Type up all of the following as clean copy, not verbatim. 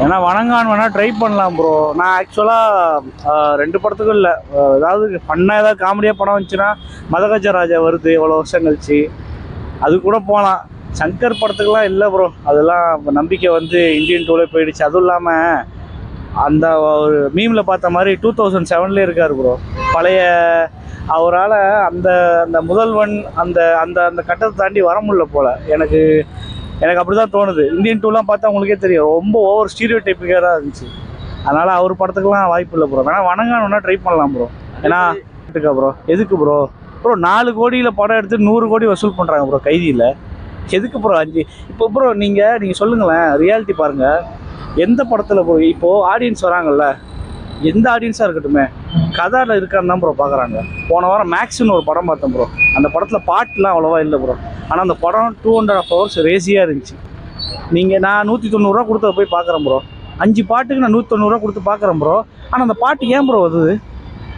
ஏன்னா வணங்கான் வேணால் ட்ரை பண்ணலாம் ப்ரோ. நான் ஆக்சுவலாக 2 படத்துக்கும் இல்லை, ஏதாவது ஃபன்னாக ஏதாவது காமெடியாக படம் வந்துச்சுன்னா மதகஜ ராஜா வருது எவ்வளோ வருஷம் கழிச்சு, அது கூட போகலாம். சங்கர் படத்துக்கெலாம் இல்லை ப்ரோ, அதெல்லாம் நம்பிக்கை வந்து இந்தியன் டூவில் போயிடுச்சு. அதுவும் இல்லாமல் அந்த ஒரு மீமில் பார்த்த மாதிரி 2007 இருக்கார் ப்ரோ. பழைய அவரால் அந்த அந்த முதல்வன் அந்த அந்த அந்த கட்டத்தை தாண்டி வர முடியல போல் எனக்கு அப்படி தான் தோணுது. இந்தியன் டூலாம் பார்த்தா உங்களுக்கே தெரியும், ரொம்ப ஓவர் ஸ்டீரியோ டைப்பிக்காக இருந்துச்சு. அதனால் அவர் படத்துக்குலாம் வாய்ப்பு இல்லை ப்ரோ. வேணால் வணங்கான் ட்ரை பண்ணலாம் ப்ரோ. ஏன்னா இருக்கா ப்ரோ, எதுக்கு ப்ரோ 4 கோடியில் படம் எடுத்து 100 கோடி வசூல் பண்ணுறாங்க ப்ரோ கைதியில், எதுக்கு ப்ரோ 5? இப்போ ப்ரோ நீங்கள் சொல்லுங்களேன், ரியாலிட்டி பாருங்கள். எந்த படத்தில் ப்ரோ இப்போது ஆடியன்ஸ் வராங்கல்ல, எந்த ஆடியன்ஸாக இருக்கட்டுமே கதாவில் இருக்கான்னு தான் ப்ரோ பார்க்குறாங்க. போன வாரம் மேக்ஸ்னு ஒரு படம் பார்த்தேன் ப்ரோ. அந்த படத்தில் பாட்டுலாம் அவ்வளோவா இல்லை ப்ரோ. ஆனால் அந்த படம் 2.5 hours ரேசியாக இருந்துச்சு. நான் 190 ரூபா கொடுத்து போய் பார்க்குறேன் ப்ரோ. 5 பாட்டுக்கு நான் 190 ரூபா கொடுத்து பார்க்குறேன் ப்ரோ. ஆனால் அந்த பாட்டு ஏன் ப்ரோ வருது?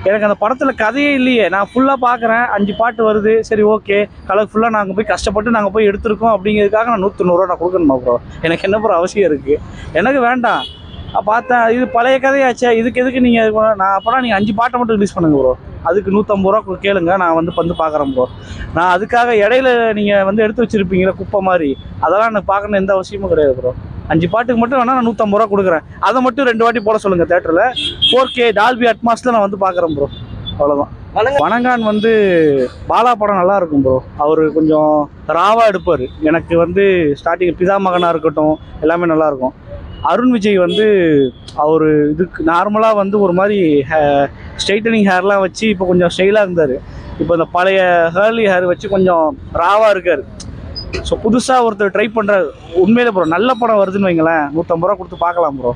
எனக்கு அந்த படத்தில் கதையே இல்லையே. நான் ஃபுல்லாக பார்க்குறேன், 5 பாட்டு வருது, சரி ஓகே கலர்ஃபுல்லாக நாங்கள் போய் கஷ்டப்பட்டு நாங்கள் போய் எடுத்திருக்கோம் அப்படிங்கிறதுக்காக நான் 190 ரூபா நான் கொடுக்கணுமா ப்ரோ? எனக்கு என்ன ப்ரோ அவசியம் இருக்குது? எனக்கு வேண்டாம். பார்த்தேன் இது பழைய கதையாச்சே, இதுக்கு எதுக்கு நீங்கள் நான் அப்போனா நீங்கள் 5 பாட்டை மட்டும் ரிலீஸ் பண்ணுங்க ப்ரோ. அதுக்கு 150 ரூபா கேளுங்க, நான் வந்து பார்க்குறேன் ப்ரோ. நான் அதுக்காக இடையில நீங்கள் எடுத்து வச்சுருப்பீங்களா குப்பை மாதிரி, அதெல்லாம் எனக்கு பார்க்கணும் எந்த அவசியமும் கிடையாது ப்ரோ. 5 பாட்டுக்கு மட்டும் வேணால் நான் 150 ரூபா கொடுக்குறேன். அதை மட்டும் 2 வாட்டி போட சொல்லுங்கள் தேட்டரில். 4K டால்பி அட்மாஸில் நான் வந்து பார்க்குறேன் ப்ரோ. அவ்வளோதான். வணங்கான் பாலா படம் நல்லா இருக்கும் ப்ரோ. அவர் கொஞ்சம் ராவாக எடுப்பார். எனக்கு ஸ்டார்டிங் பிதா மகனாக இருக்கட்டும் எல்லாமே நல்லாயிருக்கும். அருண் விஜய் அவர் இதுக்கு நார்மலாக ஒரு மாதிரி ஸ்ட்ரைட்டனிங் ஹேர்லாம் வச்சு இப்போ கொஞ்சம் ஸ்டைலாக இருந்தார். இப்போ இந்த பழைய ஹேர்லி ஹேர் வச்சு கொஞ்சம் ராவாக இருக்கார். ஸோ புதுசாக ஒருத்தர் ட்ரை பண்ணுறாரு. உண்மையிலே ப்ரோ நல்ல படம் வருதுன்னு வைங்களேன், 150 ரூபா கொடுத்து பார்க்கலாம் ப்ரோ.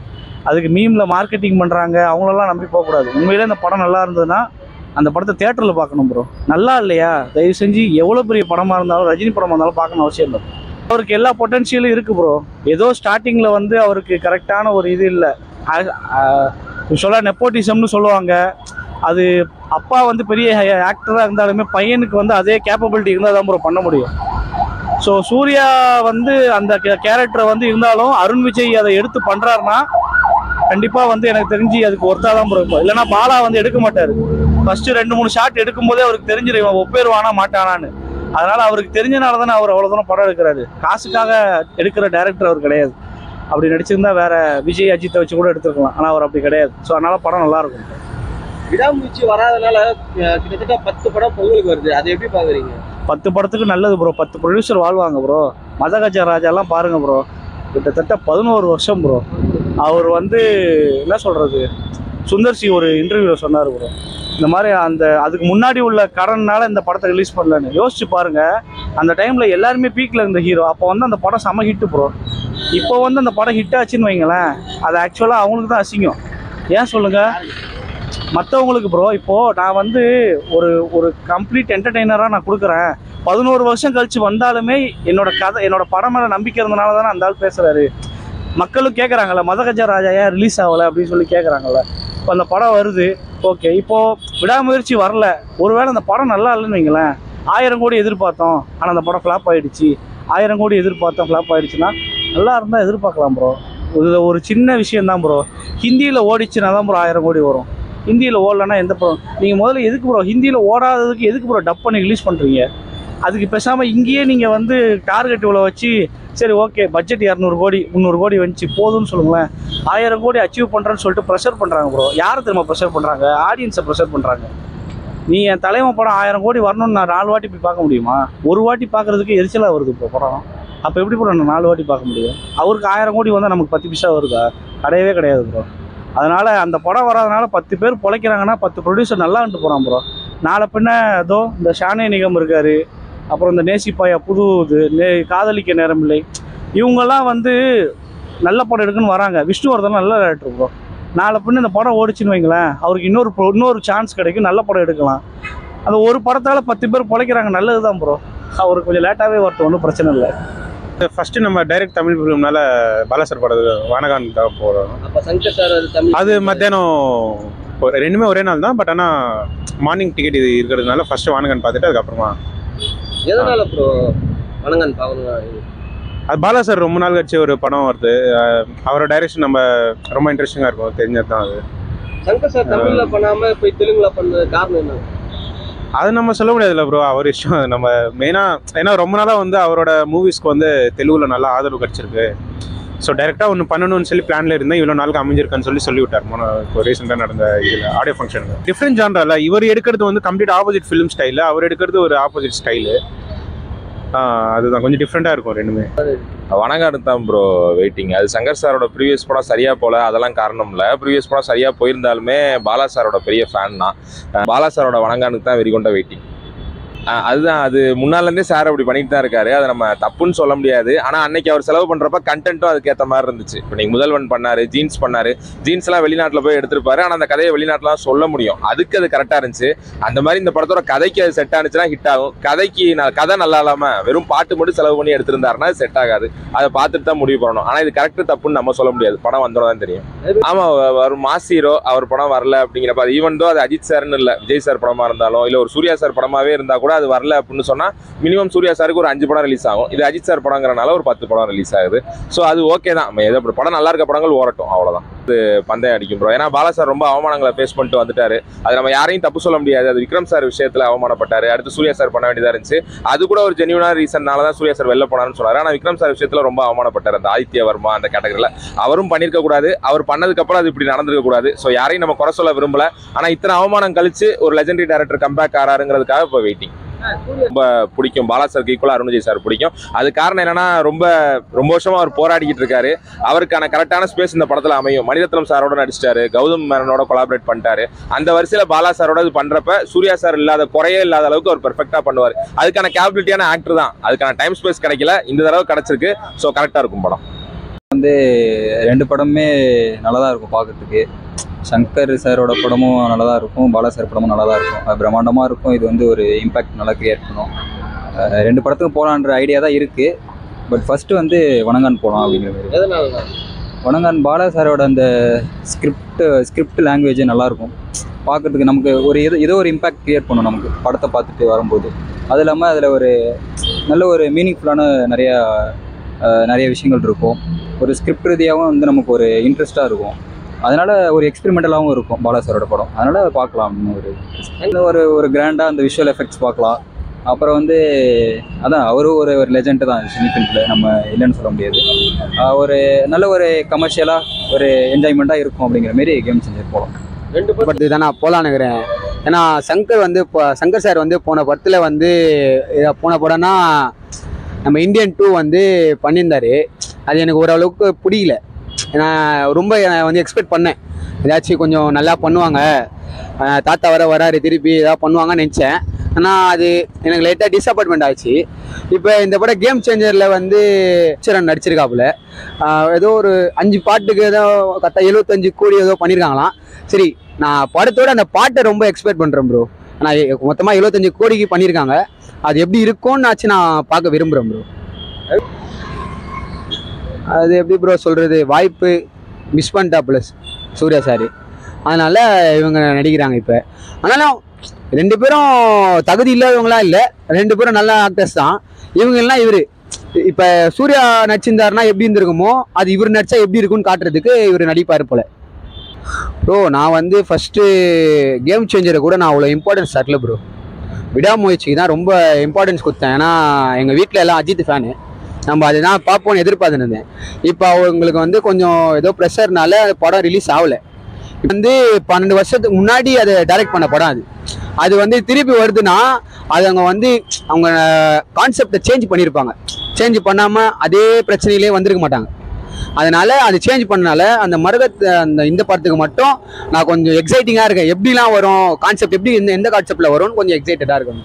அதுக்கு மீமில் மார்க்கெட்டிங் பண்ணுறாங்க, அவங்களெல்லாம் நம்பி போகக்கூடாது. உண்மையிலே இந்த படம் நல்லா இருந்ததுன்னா அந்த படத்தை தேட்டரில் பார்க்கணும் ப்ரோ. நல்லா இல்லையா தயவு செஞ்சு எவ்வளோ பெரிய படமாக இருந்தாலும் ரஜினி படமாக இருந்தாலும் பார்க்கணும் அவசியம் இல்லை. அவருக்கு எல்லா பொட்டன்ஷியலும் இருக்குது ப்ரோ. ஏதோ ஸ்டார்டிங்கில் அவருக்கு கரெக்டான ஒரு இது இல்லை. சொல்ல நெப்போட்டிசம்னு சொல்லுவாங்க. அது அப்பா பெரிய ஆக்டராக இருந்தாலுமே பையனுக்கு அதே கேப்பபிலிட்டி இருந்தால் தான் ப்ரோ பண்ண முடியும். ஸோ சூர்யா அந்த கேரக்டரை இருந்தாலும் அருண் விஜய் அதை எடுத்து பண்ணுறாருன்னா கண்டிப்பாக எனக்கு தெரிஞ்சு அதுக்கு ஒர்த்தாக தான் ப்ரோ இருக்கும். இல்லைனா பாலா எடுக்க மாட்டார். ஃபஸ்ட்டு 2-3 ஷாட் எடுக்கும்போதே அவருக்கு தெரிஞ்சிடும் ஒப்பேருவானா மாட்டானான்னு. அதனால் அவருக்கு தெரிஞ்சனால தானே அவர் அவ்வளோ தூரம் படம் எடுக்கிறாரு. காசுக்காக எடுக்கிற டேரக்டர் அவர் கிடையாது. அப்படி நடிச்சிருந்தா வேற விஜய் அஜித்தை வச்சு கூட எடுத்துருக்கலாம். ஆனால் அவர் அப்படி கிடையாது. ஸோ அதனால் படம் நல்லாயிருக்கும். விடாமுயற்சி வராதனால கிட்டத்தட்ட 10 படம் பொங்கலுக்கு வருது, அதை எப்படி பார்க்குறீங்க? 10 படத்துக்கு நல்லது ப்ரோ. 10 ப்ரொடியூசர் வாழ்வாங்க ப்ரோ. மதகஜ ராஜாலாம் பாருங்கள் ப்ரோ, கிட்டத்தட்ட 11 வருஷம் ப்ரோ. அவர் என்ன சொல்கிறது, சுந்தர்சி ஒரு இன்டர்வியூவில் சொன்னார் ப்ரோ, இந்த மாதிரி அதுக்கு முன்னாடி உள்ள கடன்னால இந்த படத்தை ரிலீஸ் பண்ணலன்னு. யோசிச்சு பாருங்கள், அந்த டைமில் எல்லாருமே பீக்கில் இருந்த ஹீரோ. அப்போ அந்த படம் செம ஹிட்டு ப்ரோ. இப்போ அந்த படம் ஹிட் ஆச்சுன்னு வைங்களேன், அது ஆக்சுவலாக அவங்களுக்கு தான் அசிங்கம். ஏன் சொல்லுங்கள்? மற்றவங்களுக்கு ப்ரோ. இப்போது நான் ஒரு கம்ப்ளீட் என்டர்டெய்னராக நான் கொடுக்குறேன். 11 வருஷம் கழிச்சு வந்தாலுமே என்னோட படம் மேலே நம்பிக்கை இருந்தனால தானே அந்த ஆள் பேசுகிறாரு. மக்களும் கேட்குறாங்கல்ல, மதகஜ ராஜா ஏன் ரிலீஸ் ஆகலை அப்படின்னு சொல்லி கேட்குறாங்கல்ல. இப்போ அந்த படம் வருது, ஓகே. இப்போது விடாமுயற்சி வரல, ஒருவேளை அந்த படம் நல்லா இல்லைன்னு வைங்களேன், 1000 கோடி எதிர்பார்த்தோம் ஆனால் அந்த படம் ஃப்ளாப் ஆகிடுச்சு. 1000 கோடி எதிர்பார்த்தோம் ஃப்ளாப் ஆகிடுச்சுன்னா நல்லா இருந்தால் எதிர்பார்க்கலாம் ப்ரோ. இது ஒரு சின்ன விஷயந்தான் ப்ரோ. ஹிந்தியில் ஓடிச்சுன்னா தான் ப்ரோ 1000 கோடி வரும். ஹிந்தியில் ஓடலன்னா எந்த படம்? நீங்கள் முதல்ல எதுக்கு ப்ரோ ஹிந்தியில் ஓடாததுக்கு எதுக்கு ப்ரோ டப் பண்ணி ரிலீஸ் பண்ணுறீங்க? அதுக்கு பேசாமல் இங்கேயே நீங்கள் டார்கெட் இவ்வளோ வச்சு, சரி ஓகே பட்ஜெட் 200 கோடி 300 கோடி வந்துச்சு போதும்னு சொல்லுங்களேன். 1000 கோடி அச்சீவ் பண்ணுறேன்னு சொல்லிட்டு ப்ரெஷர் பண்ணுறாங்க ப்ரோ. யாரை திரும்ப ப்ரெஷர் பண்ணுறாங்க? ஆடியன்ஸை ப்ரெஷர் பண்ணுறாங்க. நீ என் தலைமை படம் 1000 கோடி வரணும்னு நான் 4 வாட்டி போய் பார்க்க முடியுமா? ஒரு வாட்டி பார்க்குறதுக்கு எரிச்சலாக வருது இப்போ படம். அப்போ எப்படி ப்ரோ நான் 4 வாட்டி பார்க்க முடியும்? அவருக்கு 1000 கோடி வந்தால் நமக்கு 10 பைசா வருதா? கிடையவே கிடையாது ப்ரோ. அதனால் அந்த படம் வராதனால 10 பேர் பிழைக்கிறாங்கன்னா 10 ப்ரொடியூசர் நல்லா வந்துட்டு போகிறான் ப்ரோ. நாளை பின்ன ஏதோ இந்த ஷானே நிகம் இருக்கார், அப்புறம் இந்த நேசிப்பாயா புது இது காதலிக்க நேரமில்லை, இவங்கெல்லாம் நல்ல படம் எடுக்குன்னு வராங்க. விஷ்ணுவர்தன் நல்ல டேரக்டர் ப்ரோ. நாளை பின்ன இந்த படம் ஓடிச்சுன்னு வைங்களேன், அவருக்கு இன்னொரு சான்ஸ் கிடைக்கும், நல்ல படம் எடுக்கலாம். அந்த ஒரு படத்தால் 10 பேர் பிழைக்கிறாங்க, நல்லது தான் ப்ரோ. அவருக்கு கொஞ்சம் லேட்டாகவே வரட்டும், ஒன்றும் பிரச்சனை இல்லை. ஃபர்ஸ்ட் நம்ம டைரக்ட் தமிழ் ஃபிலிம்னால பாலாசர் படத்துக்கு வானகான் தான் போகிறோம். அது மத்தியானம் ரெண்டுமே ஒரே நாள் தான். பட் ஆனால் மார்னிங் டிக்கெட் இது இருக்கிறதுனால ஃபர்ஸ்ட் வானகான் பார்த்துட்டு அதுக்கப்புறமா எதனால ப்ரோ வானகான் பார்க்கணும்? அது பாலா சார் ரொம்ப நாள் கழிச்சு ஒரு படம் வருது. அவரோட டைரக்ஷன் நம்ம ரொம்ப இன்ட்ரெஸ்டிங்காக இருக்கும், தெரிஞ்சது தான் அது. சங்கர் சார் தமிழ்ல பண்ணாம போய் தெலுங்குல பண்ணது காரணம் என்ன? அது நம்ம சொல்ல முடியாதுல்ல ப்ரோ, அவர் இஷ்டம். நம்ம மெயினாக ஏன்னா ரொம்ப நாளாக வந்து அவரோட மூவிஸ்க்கு வந்து தெலுங்குல நல்லா ஆதரவு கிடச்சிருக்கு. ஸோ டைரெக்டாக ஒன்று பண்ணணும்னு சொல்லி பிளானில் இருந்தேன், இவ்வளோ நாளுக்கு அமைஞ்சிருக்குன்னு சொல்லி விட்டார். இப்போ ரீசெண்டாக நடந்த இதில் ஆடியோ ஃபங்க்ஷனுக்கு. டிஃப்ரெண்ட் ஜான்ரால இவர் எடுக்கிறது வந்து கம்ப்ளீட் ஆப்போசிட் ஃபிலிம் ஸ்டைலு, அவர் எடுக்கிறது ஒரு ஆப்போசிட் ஸ்டைலு. அதுதான் கொஞ்சம் டிஃப்ரெண்ட்டாக இருக்கும் ரெண்டுமே. வணங்காடு தான் ப்ரோ வெயிட்டிங். அது சங்கர் சாரோட ப்ரீவியஸ் படம் சரியாக போல, அதெல்லாம் காரணம் இல்லை. ப்ரீவியஸ் படம் சரியாக போயிருந்தாலுமே பாலா சாரோட பெரிய ஃபேன் தான். பாலா சாரோட வணங்கானுக்கு தான் வெறிகொண்ட வெயிட்டிங். அதுதான், அது முன்னாலேருந்தே சார் அப்படி பண்ணிட்டு தான் இருக்காரு. அதை நம்ம தப்புன்னு சொல்ல முடியாது. ஆனால் அன்னைக்கு அவர் செலவு பண்ணுறப்ப கண்டென்ட்டும் அதுக்கேற்ற மாதிரி இருந்துச்சு. இப்போ நீங்கள் முதல்வன் பண்ணார், ஜீன்ஸ் பண்ணார். ஜீன்ஸ்லாம் வெளிநாட்டில் போய் எடுத்திருப்பாரு, ஆனால் அந்த கதையை வெளிநாட்டிலாம் சொல்ல முடியும், அதுக்கு அது கரெக்டாக இருந்துச்சு. அந்த மாதிரி இந்த படத்தோட கதைக்கு அது செட் ஆனிச்சுன்னா ஹிட் ஆகும். கதை நல்லா இல்லாமல் வெறும் பாட்டு மட்டும் செலவு பண்ணி எடுத்திருந்தாருன்னா அது செட் ஆகாது. அதை பார்த்துட்டு தான் முடிவு பண்ணணும். ஆனால் இது கரெக்டு தப்புன்னு நம்ம சொல்ல முடியாது, படம் வந்தோட தான் தெரியும். ஆமாம், ஒரு மாஸ் ஹீரோ அவர் படம் வரல அப்படிங்கிறப்ப, அது ஈவன் தோ அது அஜித் சார்னு இல்லை, விஜய் சார் படமாக இருந்தாலும் இல்லை ஒரு சூர்யா சார் படமாகவே இருந்தால் கூட அது வரல அப்படின்னு சொன்னா மினிமம் சூர்யா சாருக்கு ஒரு 5 படம் ரிலீஸ் ஆகும். இது அஜித் சார் படங்கிறனால ஒரு 10 படம் ரிலீஸ் ஆகுது. ஸோ அது ஓகே தான், ஏதோ படம் நல்லா இருக்க படங்கள் ஓரட்டும், அவ்வளோதான். இது பந்தயம் அடிக்கும் ப்ரோ. ஏன்னா பாலா சார் ரொம்ப அவமானங்களை ஃபேஸ் பண்ணிட்டு வந்துட்டாரு. அது நம்ம யாரையும் தப்பு சொல்ல முடியாது. அது விக்ரம் சார் விஷயத்தில் அவமானப்பட்டாரு, அடுத்து சூர்யா சார் பண்ண வேண்டியதாக இருந்துச்சு. அது கூட ஒரு ஜென்யூனான ரீசன்னால தான் சூர்யா சார் வெளில போனாருன்னு சொன்னார். ஆனால் விக்ரம் சார் விஷயத்தில் ரொம்ப அவமானப்பட்டார். அந்த ஆதித்ய வர்மா அந்த கேட்டகரியில் அவரும் பண்ணியிருக்க கூடாது. அவர் பண்ணதுக்கப்புறம் அது இப்படி நடந்திருக்க கூடாது. ஸோ யாரையும் நம்ம குறை சொல்ல விரும்பல. ஆனால் இத்தனை அவமானம் கழிச்சு ஒரு லெஜெண்டரி டேரக்டர் கம்பேக் ஆறாருங்கிறதுக்காக இப்போ வெயிட்டிங். ரொம்ப பிடிக்கும் பாலா சாருக்கு ஈக்குவலாக அருண் விஜய் சார் பிடிக்கும். அது காரணம் என்னன்னா ரொம்ப வருஷமா அவர் போராடிக்கிட்டு இருக்காரு. அவருக்கான கரெக்டான ஸ்பேஸ் இந்த படத்தில் அமையும். மணிரத்னம் சாரோட நடிச்சிட்டாரு, கௌதம் மேனனோட கொலாபரேட் பண்ணிட்டாரு. அந்த வரிசையில் பாலா சாரோட இது பண்றப்ப சூர்யா சார் இல்லாத குறையே இல்லாத அளவுக்கு அவர் பெர்ஃபெக்டா பண்ணுவார். அதுக்கான கேப்பபிலிட்டியான ஆக்டர் தான். அதுக்கான டைம் ஸ்பேஸ் கிடைக்கல, இந்த தடவை கிடைச்சிருக்கு. ஸோ கரெக்டாக இருக்கும் படம். வந்து 2 படமே நல்லா தான் இருக்கும் பார்க்கறதுக்கு. சங்கர் சாரோட படமும் நல்லா தான் இருக்கும், பாலா சார் படமும் நல்லா தான் இருக்கும். அது பிரம்மாண்டமாக இருக்கும். இது வந்து ஒரு இம்பேக்ட் நல்லா கிரியேட் பண்ணும். 2 படத்துக்கும் போகலான்ற ஐடியா தான் இருக்குது. பட் ஃபஸ்ட்டு வந்து வணங்கான் போகலாம் அப்படிங்கிற மாதிரி. எதனால? வணங்கான் பாலா சாரோட அந்த ஸ்கிரிப்ட் லாங்குவேஜே நல்லாயிருக்கும் பார்க்குறதுக்கு. நமக்கு ஒரு ஏதோ ஒரு இம்பேக்ட் கிரியேட் பண்ணும் நமக்கு படத்தை பார்த்துட்டு வரும்போது. அது இல்லாமல் அதில் ஒரு நல்ல ஒரு மீனிங்ஃபுல்லான நிறைய விஷயங்கள் இருக்கும். ஒரு ஸ்கிரிப்ட் ரீதியாகவும் வந்து நமக்கு ஒரு இன்ட்ரெஸ்ட்டாக இருக்கும். அதனால் ஒரு எக்ஸ்பெரிமெண்டலாகவும் இருக்கும் பாலா சாரோட படம். அதனால் பார்க்கலாம் அப்படின்னு ஒரு கிராண்டாக அந்த விஷுவல் எஃபெக்ட்ஸ் பார்க்கலாம். அப்புறம் வந்து அதான் அவரும் ஒரு லெஜெண்ட் தான் சினி ஃபீல்டில், நம்ம இல்லைன்னு சொல்ல முடியாது. ஒரு நல்ல ஒரு கமர்ஷியலாக ஒரு என்ஜாய்மெண்ட்டாக இருக்கும் அப்படிங்கிற மாரி கேம் சேஞ்சர் போகலாம். 2 படத்துக்கு தான் நான் போகலான்னு இருக்கிறேன். ஏன்னா சங்கர் சார் வந்து போன படத்தில் வந்து போன படம்னா நம்ம இந்தியன் 2 வந்து பண்ணியிருந்தாரு. அது எனக்கு ஓரளவுக்கு பிடிக்கல. ஏன்னா ரொம்ப வந்து எக்ஸ்பெக்ட் பண்ணேன் ஏதாச்சும் கொஞ்சம் நல்லா பண்ணுவாங்க, தாத்தா வராரு திருப்பி ஏதாவது பண்ணுவாங்கன்னு நினச்சேன். ஆனால் அது எனக்கு லைட்டாக டிஸப்பாயின்மெண்ட் ஆச்சு. இப்போ இந்த படம் கேம் சேஞ்சரில் வந்து சரண் நடிச்சிருக்காப்புல. ஏதோ ஒரு 5 பாட்டுக்கு ஏதோ கரெக்டாக 75 கோடி ஏதோ பண்ணியிருக்காங்களாம். சரி, நான் படத்தோட அந்த பாட்டை ரொம்ப எக்ஸ்பெக்ட் பண்ணுறேன் ப்ரோ. ஆனால் மொத்தமாக 75 கோடிக்கு பண்ணியிருக்காங்க. அது எப்படி இருக்கும்னு ஆச்சு நான் பார்க்க விரும்புகிறேன் ப்ரோ. அது எப்படி ப்ரோ சொல்கிறது, வாய்ப்பு மிஸ் பண்ணிட்டா ப்ளஸ் சூர்யா சார், அதனால் இவங்க நடிக்கிறாங்க இப்போ. ஆனாலும் 2 பேரும் தகுதி இல்லாதவங்களாம் இல்லை, 2 பேரும் நல்ல ஆக்டர்ஸ் தான். இவங்கெல்லாம் இப்போ சூர்யா நடிச்சிருந்தாருன்னா எப்படி இருந்திருக்குமோ அது இவர் நடிச்சா எப்படி இருக்குன்னு காட்டுறதுக்கு இவர் நடிப்பார் போல ப்ரோ. நான் வந்து ஃபஸ்ட்டு கேம் சேஞ்சரை கூட நான் அவ்வளோ இம்பார்ட்டன்ஸ் தரல ப்ரோ. விடாமுயற்சிக்கு தான் ரொம்ப இம்பார்ட்டன்ஸ் கொடுத்தேன். ஏன்னா எங்கள் வீட்டில் எல்லாம் அஜித் ஃபேனு, நம்ம அதை தான் பார்ப்போன்னு எதிர்பார்த்துன்னு இருந்தேன். இப்போ அவங்களுக்கு வந்து கொஞ்சம் ஏதோ ப்ரெஷர்னால படம் ரிலீஸ் ஆகலை. வந்து 12 வருஷத்துக்கு முன்னாடி அதை டைரக்ட் பண்ண படம் அது வந்து திருப்பி வருதுன்னா அது அவங்க கான்செப்டை சேஞ்ச் பண்ணியிருப்பாங்க. சேஞ்ச் பண்ணாமல் அதே பிரச்சனையிலே வந்திருக்க மாட்டாங்க. அதனால அது சேஞ்ச் பண்ணனால இந்த படத்துக்கு மட்டும் நான் கொஞ்சம் எக்ஸைட்டிங்காக இருக்கேன். எப்படிலாம் வரும் கான்செப்ட், எப்படி எந்த கான்செப்டில் வரும்னு கொஞ்சம் எக்ஸைட்டடாக இருக்கேன்.